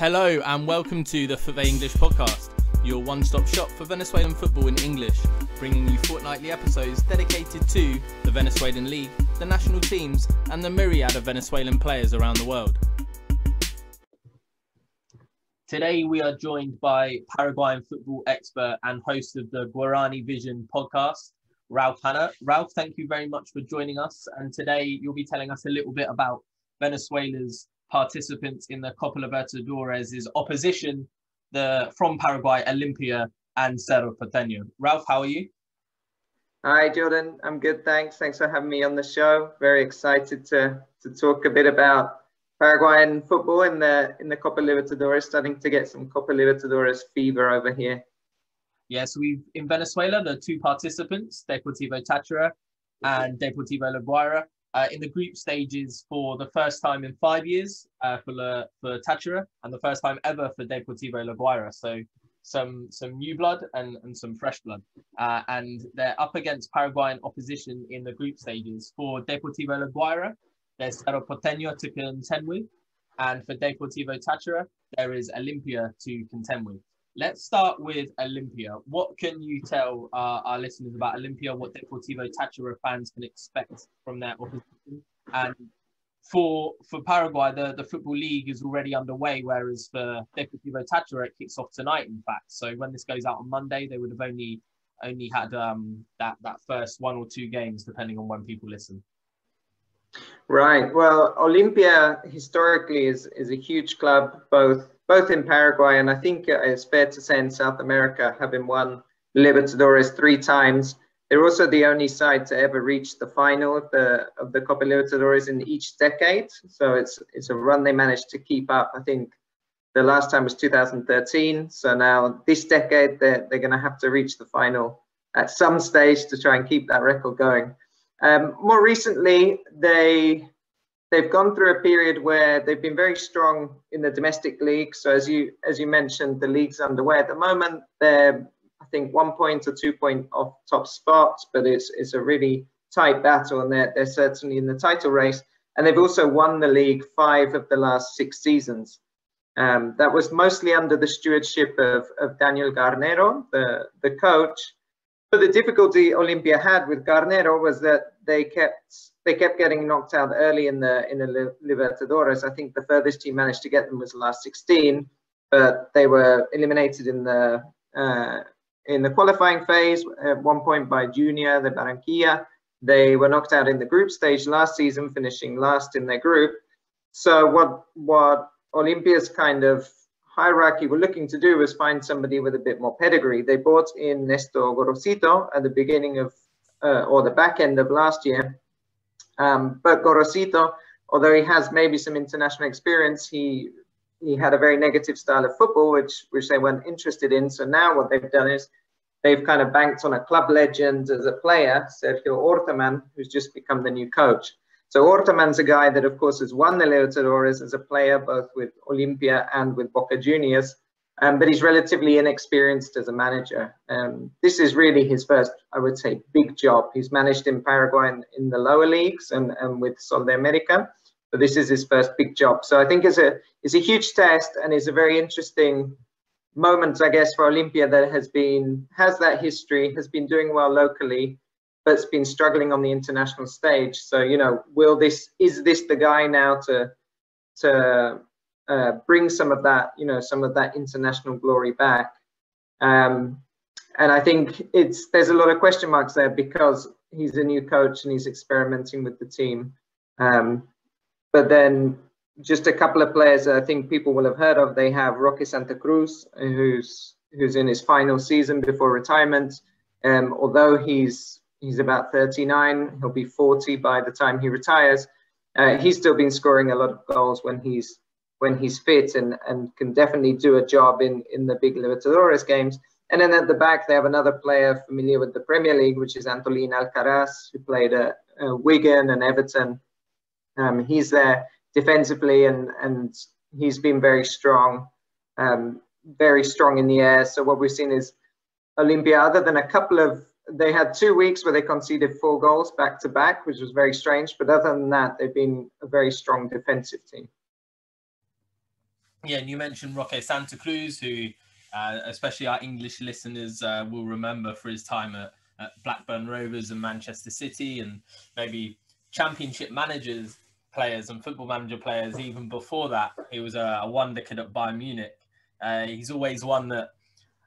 Hello and welcome to the FUTVE English podcast, your one-stop shop for Venezuelan football in English, bringing you fortnightly episodes dedicated to the Venezuelan league, the national teams and the myriad of Venezuelan players around the world. Today we are joined by Paraguayan football expert and host of the Guarani Vision podcast, Hannah. Ralph, thank you very much for joining us, and today you'll be telling us a little bit about Venezuela's participants in the Copa Libertadores' opposition from Paraguay, Olimpia and Cerro Porteño. Ralph, how are you? Hi, Jordan. I'm good, thanks. Thanks for having me on the show. Very excited to talk a bit about Paraguayan football in the Copa Libertadores, starting to get some Copa Libertadores fever over here. Yes, in Venezuela, the two participants, Deportivo Táchira and Deportivo Guaira, in the group stages for the first time in 5 years for Táchira and the first time ever for Deportivo Guaira. So some new blood and some fresh blood. And they're up against Paraguayan opposition in the group stages. For Deportivo Guaira, there's Cerro Porteño to contend with. And for Deportivo Táchira, there is Olimpia to contend with. Let's start with Olimpia. What can you tell our listeners about Olimpia, what Deportivo Táchira fans can expect from their opposition? And for Paraguay, the Football League is already underway, whereas for Deportivo Táchira, it kicks off tonight, in fact. So when this goes out on Monday, they would have only had that first one or two games, depending on when people listen. Right. Well, Olimpia historically is a huge club, both in Paraguay and I think it's fair to say in South America, having won Libertadores 3 times. They're also the only side to ever reach the final of the Copa Libertadores in each decade. So it's a run they managed to keep up. I think the last time was 2013. So now this decade, they're going to have to reach the final at some stage to try and keep that record going. More recently, they've gone through a period where they've been very strong in the domestic league. So as you mentioned, the league's underway at the moment. They're, I think, 1 point or 2 point off top spots, but it's a really tight battle, and they're certainly in the title race. And they've also won the league 5 of the last 6 seasons. That was mostly under the stewardship of Daniel Garnero, the coach. But the difficulty Olimpia had with Garnero was that they kept getting knocked out early in the Libertadores. I think the furthest he managed to get them was the last 16, but they were eliminated in the qualifying phase at 1 point by Junior de Barranquilla. They were knocked out in the group stage last season, finishing last in their group. So what Olimpia's kind of hierarchy were looking to do was find somebody with a bit more pedigree. They brought in Nestor Gorosito at the beginning of or the back end of last year. But Gorosito, although he has maybe some international experience, he had a very negative style of football, which they weren't interested in. So now what they've done is they've kind of banked on a club legend as a player, Sergio Ortaman, who's just become the new coach. So Ortaman's a guy that, of course, has won the Libertadores as a player, both with Olimpia and with Boca Juniors, but he's relatively inexperienced as a manager. This is really his first, I would say, big job. He's managed in Paraguay in the lower leagues and with Sol de America, but this is his first big job. So I think it's a huge test, and it's a very interesting moment, I guess, for Olimpia that has that history, has been doing well locally, but it's been struggling on the international stage. So, is this the guy now to bring some of that international glory back? And I think there's a lot of question marks there because he's a new coach and he's experimenting with the team. But then just a couple of players that I think people will have heard of. They have Roque Santa Cruz, who's in his final season before retirement. Although he's about 39, he'll be 40 by the time he retires. He's still been scoring a lot of goals when he's fit and can definitely do a job in the big Libertadores games. And then at the back, they have another player familiar with the Premier League, which is Antolin Alcaraz, who played at Wigan and Everton. He's there defensively, and he's been very strong in the air. So what we've seen is Olimpia, other than they had 2 weeks where they conceded 4 goals back to back, which was very strange. But other than that, they've been a very strong defensive team. Yeah, and you mentioned Roque Santa Cruz, who especially our English listeners will remember for his time at Blackburn Rovers and Manchester City, and maybe Championship managers, players and football manager players. Even before that, he was a wonder kid at Bayern Munich. He's always one that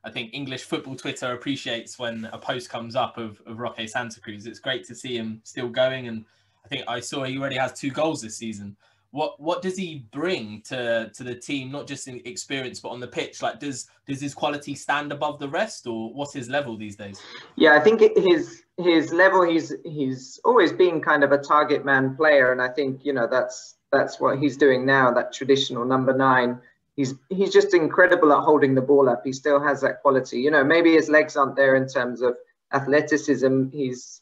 I think English football Twitter appreciates when a post comes up of Roque Santa Cruz. It's great to see him still going, and I think I saw he already has 2 goals this season. What does he bring to the team, not just in experience but on the pitch? Like, does his quality stand above the rest, or what's his level these days? Yeah, I think his level, he's always been kind of a target man player, and I think, you know, that's what he's doing now, that traditional number 9. He's just incredible at holding the ball up. He still has that quality. You know, maybe his legs aren't there in terms of athleticism. He's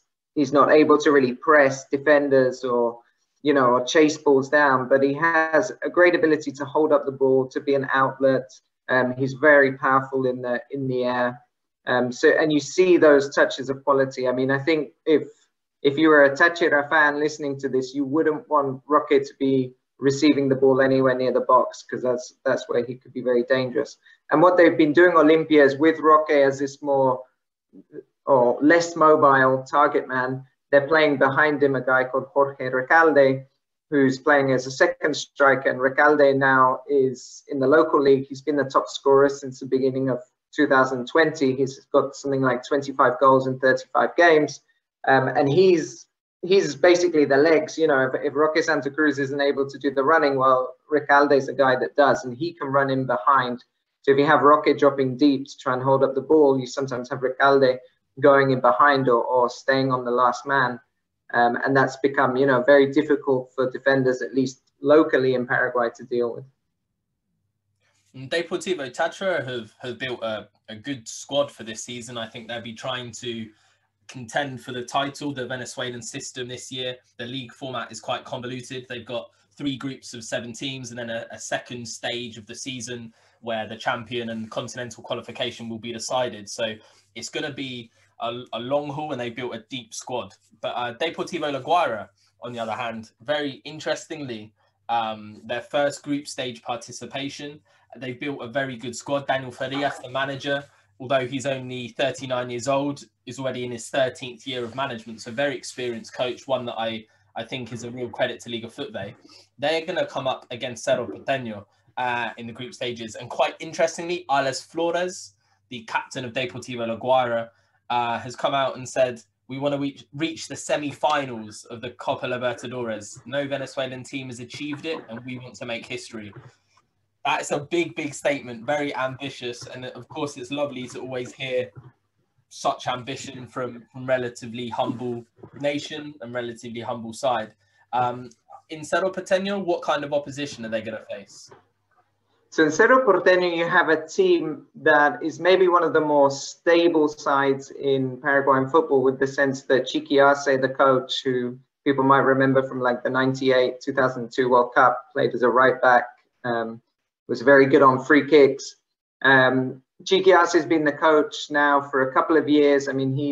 not able to really press defenders or, you know, or chase balls down, but he has a great ability to hold up the ball, to be an outlet. He's very powerful in the air. And you see those touches of quality. I mean, I think if you were a Táchira fan listening to this, you wouldn't want Roque to be receiving the ball anywhere near the box, because that's where he could be very dangerous. And what they've been doing, Olimpia, is with Roque as this more or less mobile target man, they're playing behind him a guy called Jorge Recalde, who's playing as a second striker. And Recalde now is in the local league. He's been the top scorer since the beginning of 2020. He's got something like 25 goals in 35 games. And he's basically the legs. You know, if Roque Santa Cruz isn't able to do the running, well, Recalde is a guy that does, and he can run in behind. So if you have Roque dropping deep to try and hold up the ball, you sometimes have Recalde going in behind or staying on the last man. And that's become, you know, very difficult for defenders, at least locally in Paraguay, to deal with. Deportivo Táchira have built a good squad for this season. I think they'll be trying to contend for the title. The Venezuelan system this year, the league format is quite convoluted. They've got 3 groups of 7 teams and then a second stage of the season where the champion and continental qualification will be decided. So it's going to be a long haul, and they built a deep squad. But Deportivo La Guaira, on the other hand, very interestingly, their first group stage participation, they built a very good squad. Daniel Farias, the manager, although he's only 39 years old, is already in his 13th year of management. So very experienced coach, one that I think is a real credit to Liga FUTVE. They're going to come up against Cerro Porteño in the group stages. And quite interestingly, Alex Flores, the captain of Deportivo La Guaira, has come out and said, we want to reach the semi-finals of the Copa Libertadores. No Venezuelan team has achieved it, and we want to make history. That's a big, big statement, very ambitious. And of course, it's lovely to always hear such ambition from relatively humble nation and relatively humble side. In Cerro Porteño, what kind of opposition are they going to face? So in Cerro Porteño, you have a team that is maybe one of the more stable sides in Paraguayan football, with the sense that Chiqui Arce, the coach, who people might remember from like the 98, 2002 World Cup, played as a right back, was very good on free kicks. Chiqui Arce has been the coach now for a couple of years. I mean, he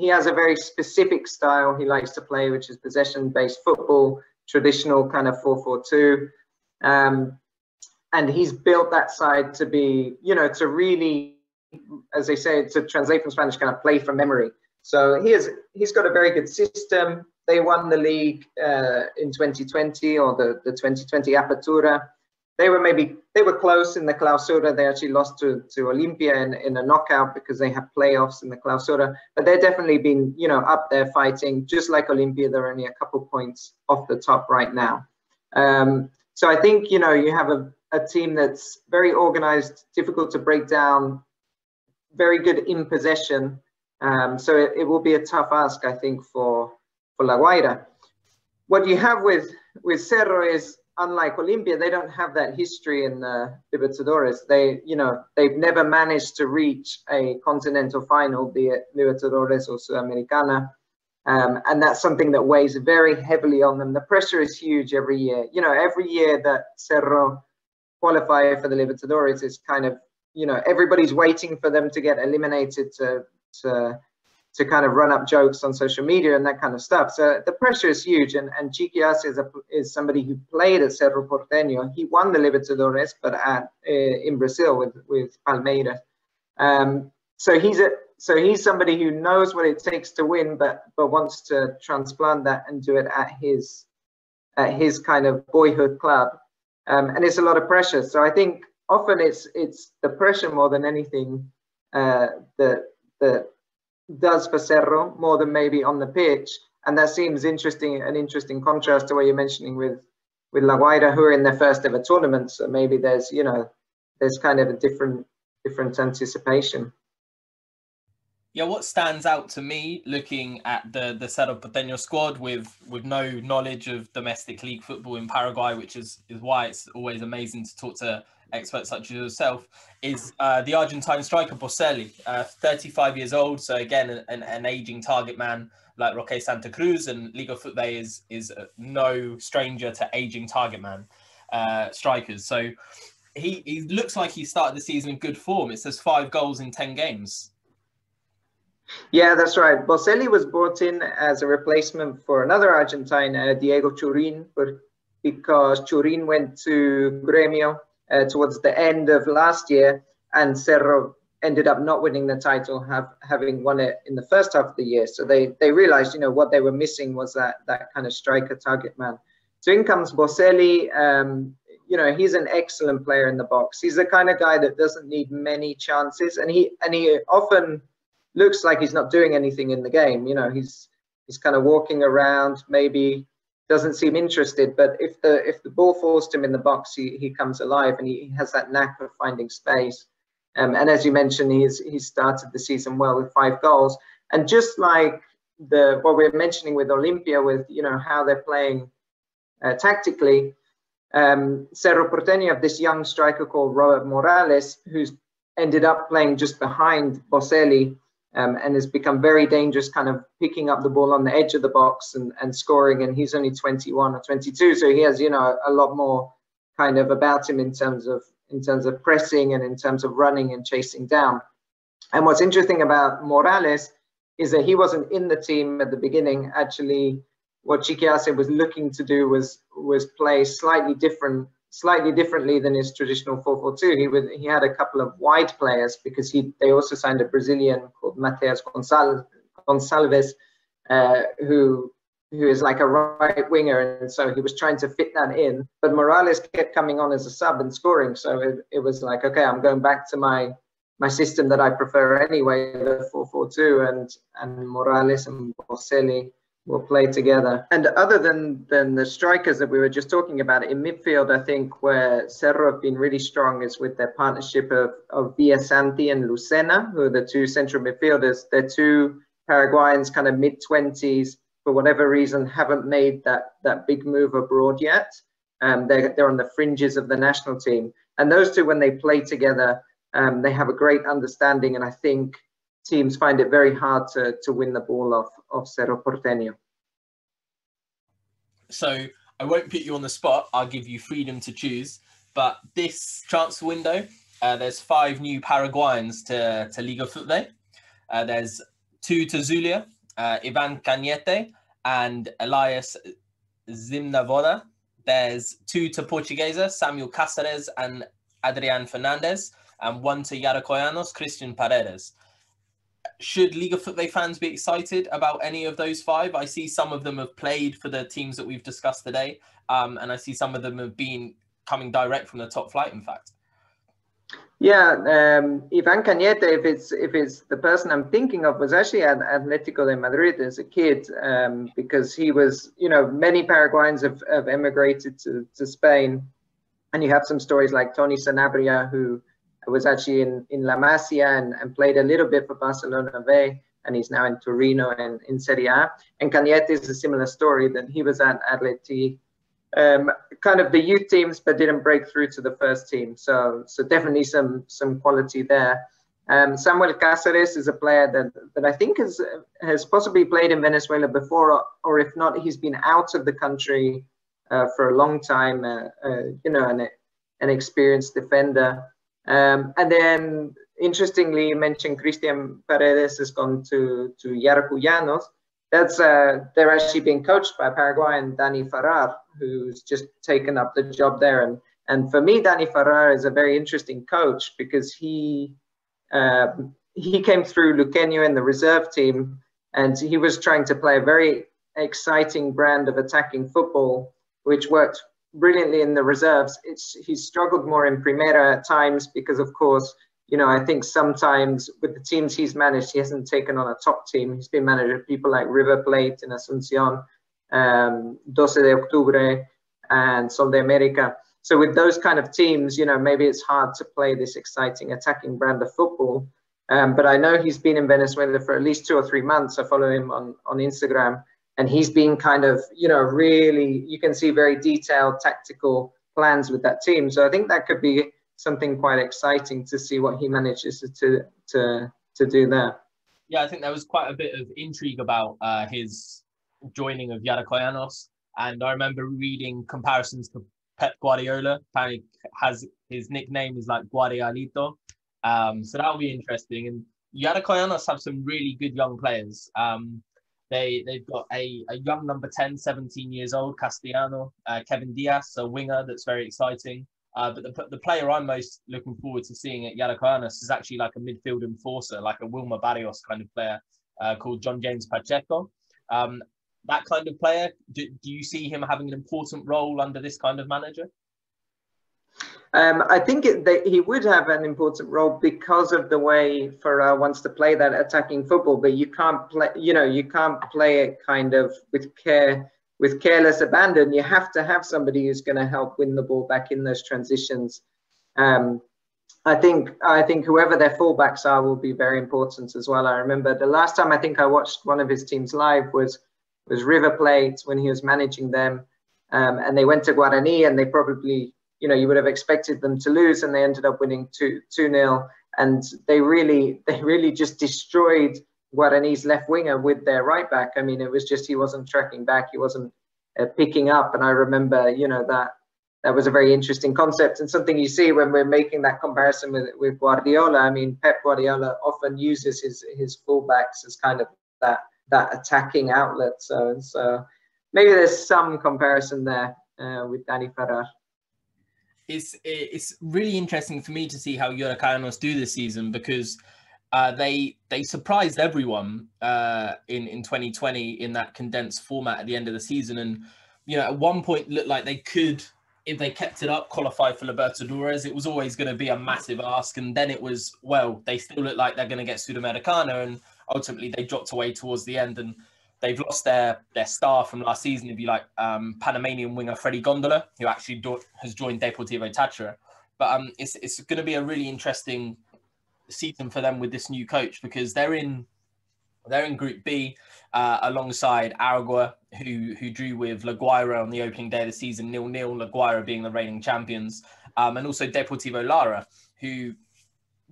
has a very specific style he likes to play, which is possession-based football, traditional kind of 4-4-2. And he's built that side to be, you know, to really, as they say, to translate from Spanish, kind of play from memory. So he's got a very good system. They won the league in 2020, or the 2020 Apertura. They were close in the Clausura. They actually lost to Olimpia in a knockout because they have playoffs in the Clausura. But they've definitely been, you know, up there fighting. Just like Olimpia, they're only a couple points off the top right now. So I think, you know, you have a team that's very organized, difficult to break down, very good in possession. So it will be a tough ask, I think, for La Guaira. What you have with Cerro is, unlike Olimpia, they don't have that history in the Libertadores. They've never managed to reach a continental final, be it Libertadores or Sudamericana. And that's something that weighs very heavily on them. The pressure is huge every year. You know, every year that Cerro qualify for the Libertadores is kind of, you know, everybody's waiting for them to get eliminated to kind of run up jokes on social media and that kind of stuff. So the pressure is huge. And Chiqui Arce is somebody who played at Cerro Porteño. He won the Libertadores, but in Brazil with Palmeiras. So he's somebody who knows what it takes to win, but wants to transplant that and do it at his kind of boyhood club. And it's a lot of pressure. So I think often it's the pressure more than anything that does for Cerro, more than maybe on the pitch. And that seems interesting, an interesting contrast to what you're mentioning with La Guaira, who are in their first ever tournament. So maybe there's kind of a different anticipation. Yeah, what stands out to me looking at the Cerro Porteño squad with no knowledge of domestic league football in Paraguay, which is why it's always amazing to talk to experts such as yourself, is the Argentine striker Boselli, 35 years old. So again, an aging target man like Roque Santa Cruz, and Liga FUTVE is no stranger to aging target man strikers. So he looks like he started the season in good form. It says 5 goals in 10 games. Yeah, that's right. Boselli was brought in as a replacement for another Argentine, Diego Churin, because Churin went to Gremio towards the end of last year, and Cerro ended up not winning the title, having won it in the first half of the year. So they realized, what they were missing was that kind of striker target man. So in comes Boselli. He's an excellent player in the box. He's the kind of guy that doesn't need many chances, and he often looks like he's not doing anything in the game. He's kind of walking around, maybe doesn't seem interested, but if the ball falls to him in the box, he comes alive, and he has that knack of finding space. And as you mentioned, he's started the season well with 5 goals. And just like what we're mentioning with Olimpia, with how they're playing tactically, Cerro Porteño have this young striker called Robert Morales, who's ended up playing just behind Boselli. And has become very dangerous, kind of picking up the ball on the edge of the box and scoring. And he's only 21 or 22, so he has a lot more kind of about him in terms of pressing and in terms of running and chasing down. And what's interesting about Morales is that he wasn't in the team at the beginning. Actually, what Chiqui Arce was looking to do was play slightly differently than his traditional 4-4-2. He had a couple of wide players because they also signed a Brazilian called Mateus Gonçalves, who is like a right winger, and so he was trying to fit that in. But Morales kept coming on as a sub and scoring, so it was like, okay, I'm going back to my system that I prefer anyway, the 4-4-2, and Morales and Boselli will play together. And other than the strikers that we were just talking about, in midfield, I think where Cerro have been really strong is with their partnership of Villasanti and Lucena, who are the 2 central midfielders. They're 2 Paraguayans, kind of mid-20s, for whatever reason, haven't made that big move abroad yet. They're on the fringes of the national team. And those 2, when they play together, they have a great understanding, and I think teams find it very hard to win the ball off Cerro Porteño. So I won't put you on the spot. I'll give you freedom to choose. But this transfer window, there's 5 new Paraguayans to Liga FUTVE. There's 2 to Zulia, Ivan Cañete and Elias Zimnavoda. There's 2 to Portuguesa, Samuel Caceres and Adrian Fernandez, and 1 to Yaracuyanos, Christian Paredes. Should Liga FUTVE fans be excited about any of those 5? I see some of them have played for the teams that we've discussed today, and I see some of them have been coming direct from the top flight, in fact. Yeah, Ivan Cañete, if it's the person I'm thinking of, was actually at Atlético de Madrid as a kid, because he was, many Paraguayans have emigrated to Spain, and you have some stories like Tony Sanabria, who was actually in La Masia and played a little bit for Barcelona B, and he's now in Torino and in Serie A. And Cañete is a similar story, that he was at Atleti, kind of the youth teams, but didn't break through to the first team. So definitely some quality there. Samuel Caceres is a player that I think has possibly played in Venezuela before, or if not, he's been out of the country for a long time, an experienced defender. And then interestingly, you mentioned Christian Paredes has gone to Yaracuyanos. That's they're actually being coached by Paraguayan Dani Farrar, who's just taken up the job there. And for me, Dani Farrar is a very interesting coach because he came through Luqueño in the reserve team, and he was trying to play a very exciting brand of attacking football, which worked brilliantly in the reserves. He's struggled more in Primera at times because, of course, you know, I think sometimes with the teams he's managed, he hasn't taken on a top team. He's been managed with people like River Plate in Asunción, 12 de Octubre, and Sol de América. So with those kind of teams, you know, maybe it's hard to play this exciting attacking brand of football. But I know he's been in Venezuela for at least 2 or 3 months. I follow him on Instagram, and he's been kind of, you know, really, you can see very detailed tactical plans with that team. So I think that could be something quite exciting to see what he manages to do there. Yeah, I think there was quite a bit of intrigue about his joining of Yaracuyanos, and I remember reading comparisons to Pep Guardiola. Apparently, has his nickname is like Guardiolito, so that'll be interesting. And Yaracuyanos have some really good young players. They've got a young number 10, 17 years old, Castellano, Kevin Diaz, a winger that's very exciting. But the player I'm most looking forward to seeing at Yaracuyanos is actually like a midfield enforcer, like a Wilmer Barrios kind of player called John James Pacheco. That kind of player, do you see him having an important role under this kind of manager? I think he would have an important role because of the way Farrar wants to play that attacking football. But you can't play, you know, you can't play it kind of with careless abandon. You have to have somebody who's going to help win the ball back in those transitions. I think whoever their fullbacks are will be very important as well. I remember the last time I think I watched one of his teams live was River Plate when he was managing them, and they went to Guarani, and they probably, you know, you would have expected them to lose, and they ended up winning 2-0, and they really just destroyed Guarani's left winger with their right back. I mean, it was just, he wasn't tracking back, he wasn't picking up. And I remember, you know, that was a very interesting concept, and something you see when we're making that comparison with Guardiola. I mean, Pep Guardiola often uses his fullbacks as kind of that attacking outlet. So maybe there's some comparison there with Dani Farrar. It's really interesting for me to see how Yaracuyanos do this season, because they surprised everyone in 2020 in that condensed format at the end of the season. And, you know, at one point looked like they could, if they kept it up, qualify for Libertadores. It was always going to be a massive ask. And then it was, well, they still look like they're going to get Sudamericana, and ultimately they dropped away towards the end, and they've lost their star from last season, if you like, Panamanian winger Freddy Gondola, who actually has joined Deportivo Táchira. But it's going to be a really interesting season for them with this new coach, because they're in Group B alongside Aragua, who drew with La Guaira on the opening day of the season 0-0, La Guaira being the reigning champions, and also Deportivo Lara, who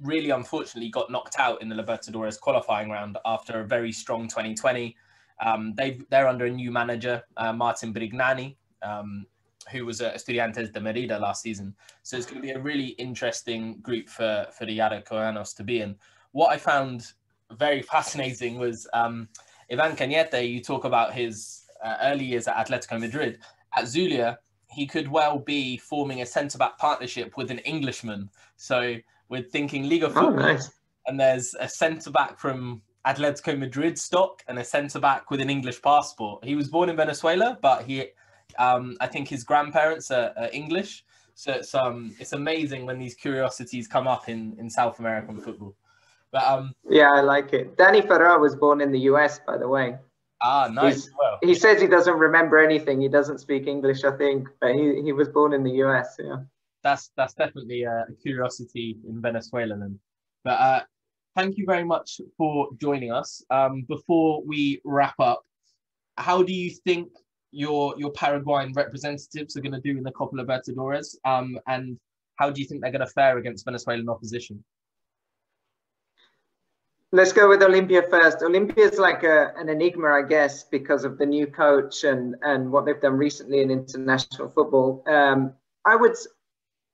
really unfortunately got knocked out in the Libertadores qualifying round after a very strong 2020. They're under a new manager, Martin Brignani, who was at Estudiantes de Merida last season. So it's going to be a really interesting group for the Yaracuyanos to be in. What I found very fascinating was Ivan Cañete. You talk about his early years at Atletico Madrid. At Zulia, he could well be forming a centre-back partnership with an Englishman. So we're thinking Liga FUTVE, oh, nice. And there's a centre-back from Atletico Madrid stock and a centre-back with an English passport. He was born in Venezuela, but I think his grandparents are English. So it's amazing when these curiosities come up in South American football. But yeah, I like it. Dani Farrar was born in the US, by the way. Ah, nice. He says he doesn't remember anything. He doesn't speak English, I think, but he was born in the US. Yeah, that's definitely a curiosity in Venezuela then. But thank you very much for joining us. Before we wrap up, how do you think your Paraguayan representatives are going to do in the Copa Libertadores? And how do you think they're going to fare against Venezuelan opposition? Let's go with Olimpia first. Olimpia is like an enigma, I guess, because of the new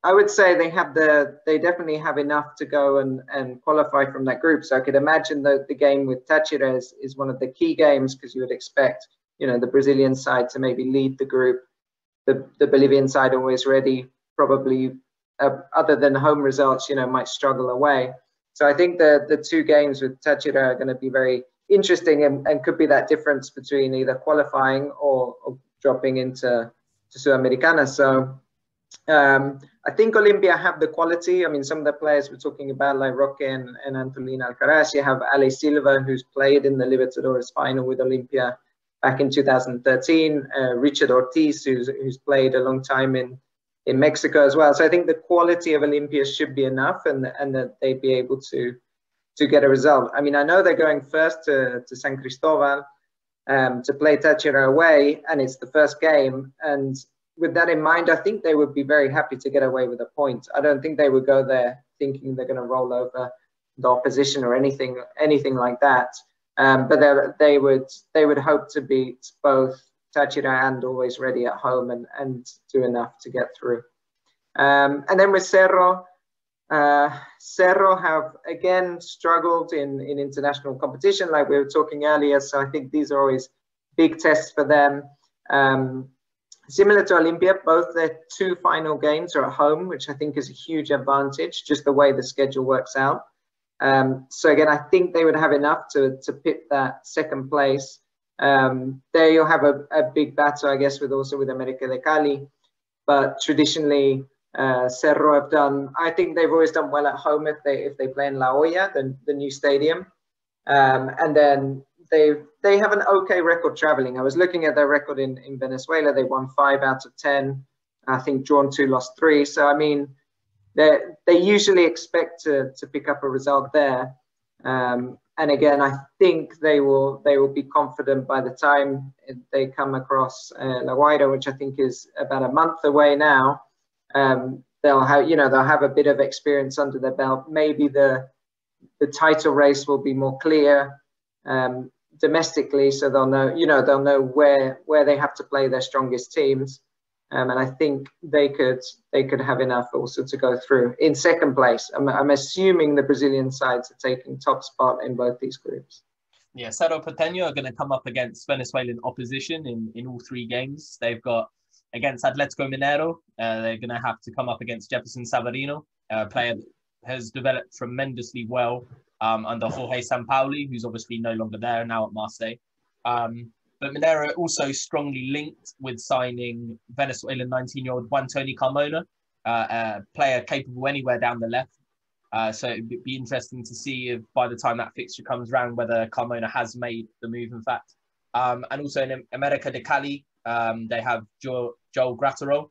I would say they definitely have enough to go and qualify from that group. So I could imagine that the game with Táchira is one of the key games, because you would expect, you know, the Brazilian side to maybe lead the group. The Bolivian side always ready, probably other than home results, you know, might struggle away. So I think the two games with Táchira are going to be very interesting, and could be that difference between either qualifying or dropping into Sudamericana. So I think Olimpia have the quality. I mean, some of the players we're talking about, like Roque and Antolina Alcaraz, you have Ale Silva, who's played in the Libertadores final with Olimpia back in 2013. Richard Ortiz, who's played a long time in Mexico as well. So I think the quality of Olimpia should be enough, and that they'd be able to get a result. I mean, I know they're going first to San Cristobal to play Táchira away, and it's the first game. And with that in mind, I think they would be very happy to get away with a point. I don't think they would go there thinking they're going to roll over the opposition or anything like that. But they would hope to beat both Táchira and Always Ready at home and do enough to get through. And then with Cerro have again struggled in international competition, like we were talking earlier. So I think these are always big tests for them. Similar to Olimpia, both their two final games are at home, which I think is a huge advantage, just the way the schedule works out. So again, I think they would have enough to pit that second place. There you'll have a big battle, I guess, with América de Cali. But traditionally, Cerro have done, I think they've always done well at home if they play in La Olla, the new stadium. And then they have an okay record traveling. I was looking at their record in Venezuela. They won 5 out of 10. I think drawn 2, lost 3. So, I mean, they usually expect to pick up a result there. And again, I think they will be confident by the time they come across La Guaira, which I think is about a month away now. They'll have a bit of experience under their belt. Maybe the title race will be more clear domestically, so they'll know where they have to play their strongest teams. And I think they could have enough also to go through in second place. I'm assuming the Brazilian sides are taking top spot in both these groups. Yeah, Cerro Porteño are going to come up against Venezuelan opposition in all 3 games. They've got against Atletico Mineiro. They're going to have to come up against Jefferson Savarino, a player that has developed tremendously well under Jorge Sampaoli, who's obviously no longer there, now at Marseille. But Mineiro also strongly linked with signing Venezuelan 19-year-old Juan Tony Carmona, a player capable anywhere down the left. So it'd be interesting to see if by the time that fixture comes around, whether Carmona has made the move, in fact. And also in América de Cali, they have Joel Graterol,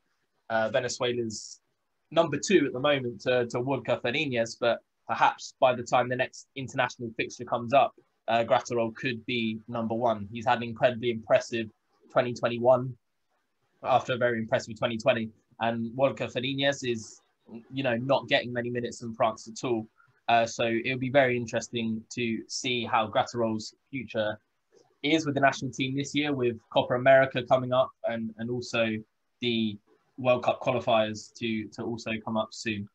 Venezuela's number 2 at the moment to Walker Fernandez, but perhaps by the time the next international fixture comes up, Graterol could be number 1. He's had an incredibly impressive 2021 after a very impressive 2020. And Walker Fernandez is, not getting many minutes in France at all. So it'll be very interesting to see how Graterol's future is with the national team this year, with Copa America coming up and also the World Cup qualifiers to also come up soon.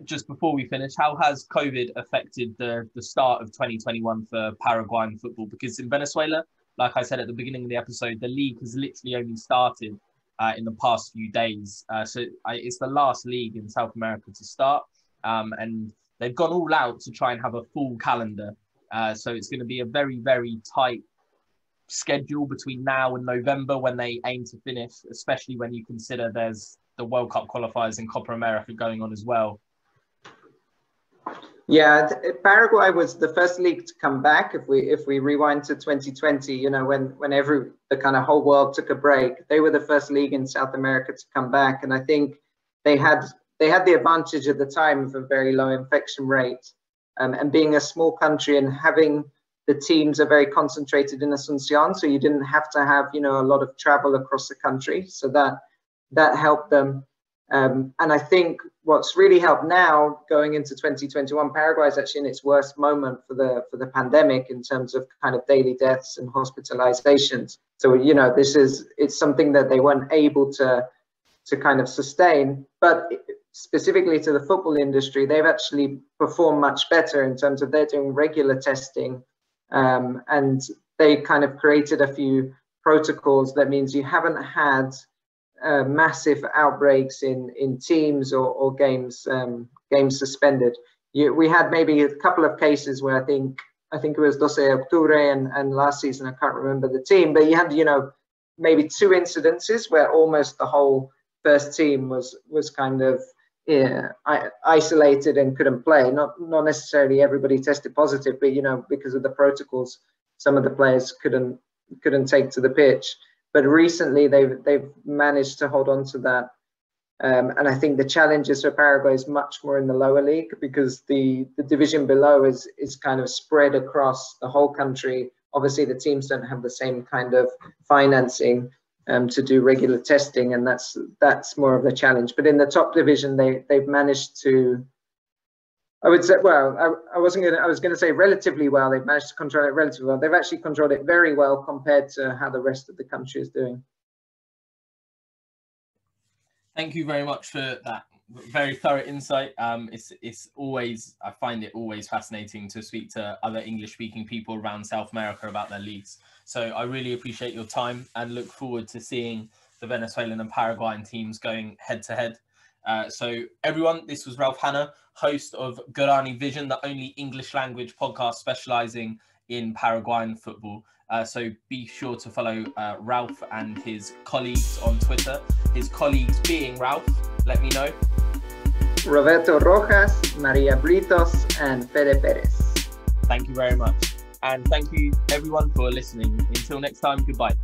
Just before we finish, how has COVID affected the start of 2021 for Paraguayan football? Because in Venezuela, like I said at the beginning of the episode, the league has literally only started in the past few days. So it's the last league in South America to start. And they've gone all out to try and have a full calendar. So it's going to be a very, very tight schedule between now and November when they aim to finish, especially when you consider there's the World Cup qualifiers and Copa America going on as well. Yeah, Paraguay was the first league to come back. If we rewind to 2020, when the kind of whole world took a break, they were the first league in South America to come back, and I think they had the advantage at the time of a very low infection rate, and being a small country and having the teams are very concentrated in Asunción, so you didn't have to have a lot of travel across the country, so that helped them. And I think what's really helped now going into 2021, Paraguay is actually in its worst moment for the pandemic in terms of kind of daily deaths and hospitalizations. So it's something that they weren't able to kind of sustain. But specifically to the football industry, they've actually performed much better in terms of they're doing regular testing, and they kind of created a few protocols that means you haven't had massive outbreaks in teams or games suspended. We had maybe a couple of cases where I think it was 12 de Octubre and last season, I can't remember the team, but you had, maybe 2 incidences where almost the whole first team was kind of isolated and couldn't play. Not necessarily everybody tested positive, but because of the protocols, some of the players couldn't take to the pitch. But recently they've managed to hold on to that. And I think the challenges for Paraguay is much more in the lower league, because the division below is kind of spread across the whole country. Obviously, the teams don't have the same kind of financing to do regular testing, and that's more of a challenge. But in the top division, they've managed to, I would say, well, I was going to say relatively well. They've managed to control it relatively well. They've actually controlled it very well compared to how the rest of the country is doing. Thank you very much for that very thorough insight. It's always, I find it always fascinating to speak to other English-speaking people around South America about their leagues. So I really appreciate your time and look forward to seeing the Venezuelan and Paraguayan teams going head-to-head. So everyone, this was Ralph Hannah, host of Guarani Vision, the only English language podcast specializing in Paraguayan football. So be sure to follow Ralph and his colleagues on Twitter. His colleagues being Ralph, let me know. Roberto Rojas, Maria Britos, and Fede Perez. Thank you very much. And thank you everyone for listening. Until next time, goodbye.